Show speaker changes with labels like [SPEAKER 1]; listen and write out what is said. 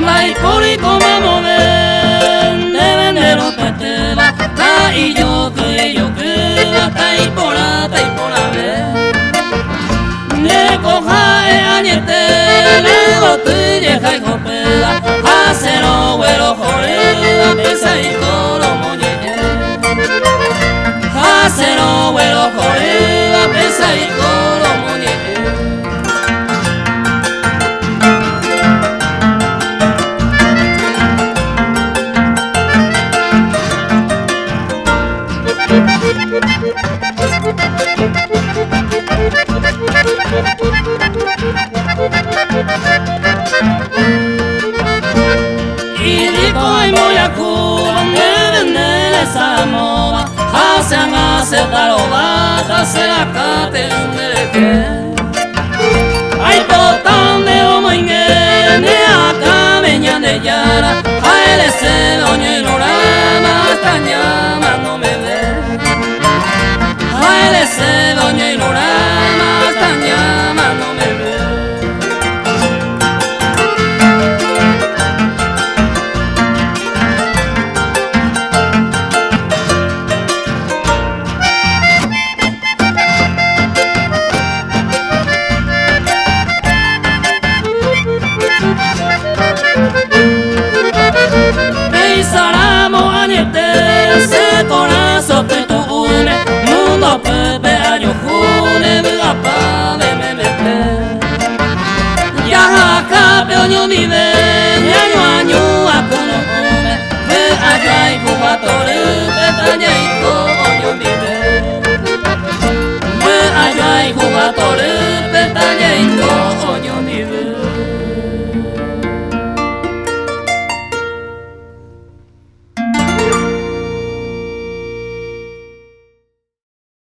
[SPEAKER 1] Maikori komamone Devendero teteba Tai yoku e yoku wa taipora taipora me Neko hae añete Lego tuye kai hopela Hasero wero horela Pesai koro moñeñe Hasero wero horela Pesai koro moñeñe Irikoi moyaku Nere samoa Hasean asetaro bata Serakate nereke Ai potan de omoinge Ne akame ñande yara Aere se doño ilorama Hasta llama no me ve Aere se doño ilorama Hasta llama no me ve Saramo añete se corazón que tu une mundo pepe año june me la pa de me mete ya acá peoño vive